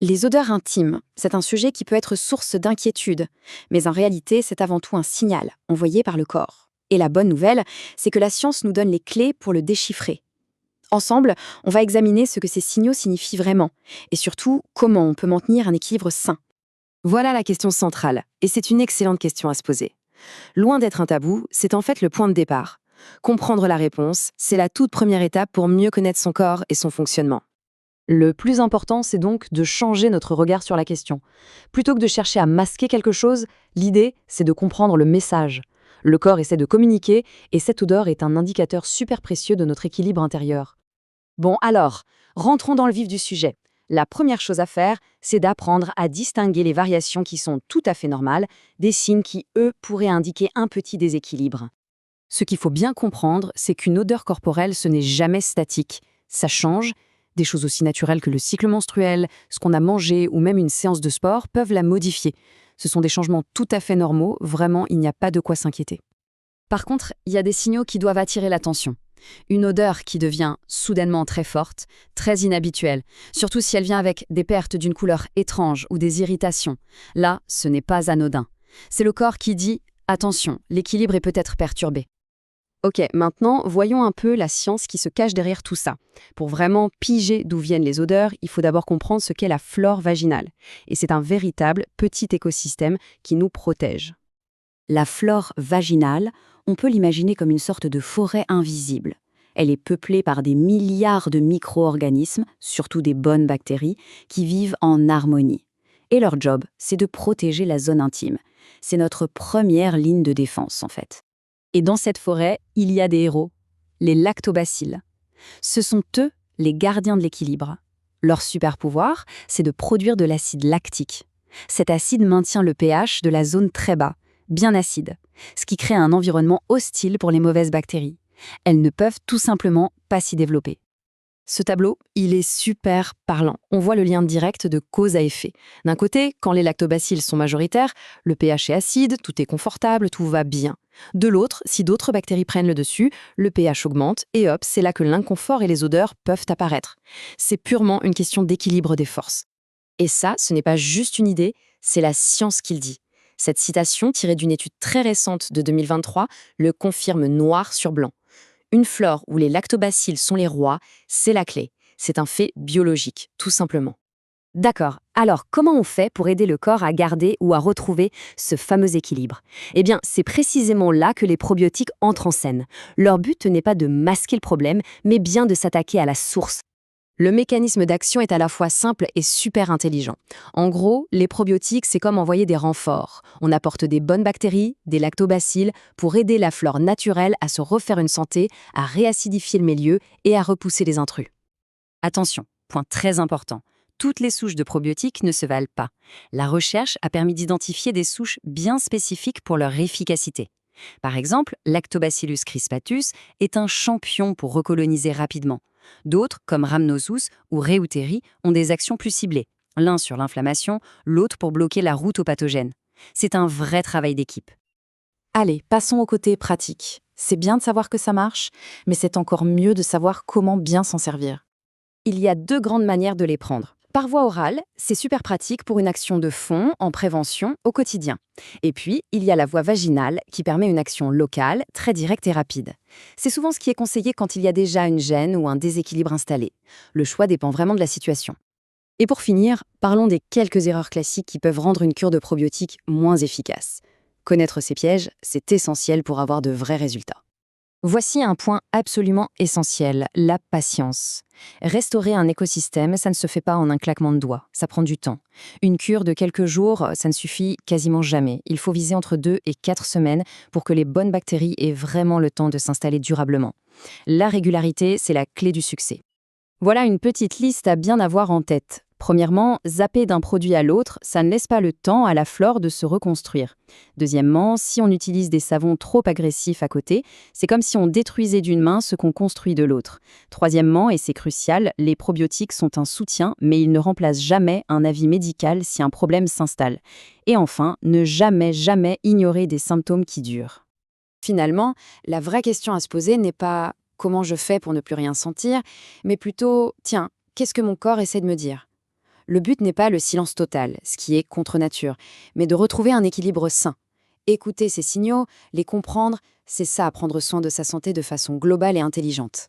Les odeurs intimes, c'est un sujet qui peut être source d'inquiétude, mais en réalité, c'est avant tout un signal envoyé par le corps. Et la bonne nouvelle, c'est que la science nous donne les clés pour le déchiffrer. Ensemble, on va examiner ce que ces signaux signifient vraiment, et surtout, comment on peut maintenir un équilibre sain. Voilà la question centrale, et c'est une excellente question à se poser. Loin d'être un tabou, c'est en fait le point de départ. Comprendre la réponse, c'est la toute première étape pour mieux connaître son corps et son fonctionnement. Le plus important, c'est donc de changer notre regard sur la question. Plutôt que de chercher à masquer quelque chose, l'idée, c'est de comprendre le message. Le corps essaie de communiquer, et cette odeur est un indicateur super précieux de notre équilibre intérieur. Bon alors, rentrons dans le vif du sujet. La première chose à faire, c'est d'apprendre à distinguer les variations qui sont tout à fait normales, des signes qui, eux, pourraient indiquer un petit déséquilibre. Ce qu'il faut bien comprendre, c'est qu'une odeur corporelle, ce n'est jamais statique. Ça change. Des choses aussi naturelles que le cycle menstruel, ce qu'on a mangé ou même une séance de sport peuvent la modifier. Ce sont des changements tout à fait normaux, vraiment, il n'y a pas de quoi s'inquiéter. Par contre, il y a des signaux qui doivent attirer l'attention. Une odeur qui devient soudainement très forte, très inhabituelle, surtout si elle vient avec des pertes d'une couleur étrange ou des irritations. Là, ce n'est pas anodin. C'est le corps qui dit « Attention, l'équilibre est peut-être perturbé ». Ok, maintenant, voyons un peu la science qui se cache derrière tout ça. Pour vraiment piger d'où viennent les odeurs, il faut d'abord comprendre ce qu'est la flore vaginale. Et c'est un véritable petit écosystème qui nous protège. La flore vaginale, on peut l'imaginer comme une sorte de forêt invisible. Elle est peuplée par des milliards de micro-organismes, surtout des bonnes bactéries, qui vivent en harmonie. Et leur job, c'est de protéger la zone intime. C'est notre première ligne de défense, en fait. Et dans cette forêt, il y a des héros, les lactobacilles. Ce sont eux les gardiens de l'équilibre. Leur super pouvoir, c'est de produire de l'acide lactique. Cet acide maintient le pH de la zone très bas, bien acide, ce qui crée un environnement hostile pour les mauvaises bactéries. Elles ne peuvent tout simplement pas s'y développer. Ce tableau, il est super parlant. On voit le lien direct de cause à effet. D'un côté, quand les lactobacilles sont majoritaires, le pH est acide, tout est confortable, tout va bien. De l'autre, si d'autres bactéries prennent le dessus, le pH augmente et hop, c'est là que l'inconfort et les odeurs peuvent apparaître. C'est purement une question d'équilibre des forces. Et ça, ce n'est pas juste une idée, c'est la science qui le dit. Cette citation, tirée d'une étude très récente de 2023, le confirme noir sur blanc. Une flore où les lactobacilles sont les rois, c'est la clé. C'est un fait biologique, tout simplement. D'accord, alors comment on fait pour aider le corps à garder ou à retrouver ce fameux équilibre? Eh bien, c'est précisément là que les probiotiques entrent en scène. Leur but n'est pas de masquer le problème, mais bien de s'attaquer à la source. Le mécanisme d'action est à la fois simple et super intelligent. En gros, les probiotiques, c'est comme envoyer des renforts. On apporte des bonnes bactéries, des lactobacilles, pour aider la flore naturelle à se refaire une santé, à réacidifier le milieu et à repousser les intrus. Attention, point très important. Toutes les souches de probiotiques ne se valent pas. La recherche a permis d'identifier des souches bien spécifiques pour leur efficacité. Par exemple, Lactobacillus crispatus est un champion pour recoloniser rapidement. D'autres, comme Rhamnosus ou Reuteri, ont des actions plus ciblées, l'un sur l'inflammation, l'autre pour bloquer la route aux pathogènes. C'est un vrai travail d'équipe. Allez, passons au côté pratique. C'est bien de savoir que ça marche, mais c'est encore mieux de savoir comment bien s'en servir. Il y a deux grandes manières de les prendre. Par voie orale, c'est super pratique pour une action de fond en prévention au quotidien. Et puis, il y a la voie vaginale qui permet une action locale, très directe et rapide. C'est souvent ce qui est conseillé quand il y a déjà une gêne ou un déséquilibre installé. Le choix dépend vraiment de la situation. Et pour finir, parlons des quelques erreurs classiques qui peuvent rendre une cure de probiotiques moins efficace. Connaître ces pièges, c'est essentiel pour avoir de vrais résultats. Voici un point absolument essentiel, la patience. Restaurer un écosystème, ça ne se fait pas en un claquement de doigts, ça prend du temps. Une cure de quelques jours, ça ne suffit quasiment jamais. Il faut viser entre 2 et 4 semaines pour que les bonnes bactéries aient vraiment le temps de s'installer durablement. La régularité, c'est la clé du succès. Voilà une petite liste à bien avoir en tête. Premièrement, zapper d'un produit à l'autre, ça ne laisse pas le temps à la flore de se reconstruire. Deuxièmement, si on utilise des savons trop agressifs à côté, c'est comme si on détruisait d'une main ce qu'on construit de l'autre. Troisièmement, et c'est crucial, les probiotiques sont un soutien, mais ils ne remplacent jamais un avis médical si un problème s'installe. Et enfin, ne jamais ignorer des symptômes qui durent. Finalement, la vraie question à se poser n'est pas « comment je fais pour ne plus rien sentir ?», mais plutôt « tiens, qu'est-ce que mon corps essaie de me dire ?» Le but n'est pas le silence total, ce qui est contre nature, mais de retrouver un équilibre sain. Écouter ces signaux, les comprendre, c'est ça, prendre soin de sa santé de façon globale et intelligente.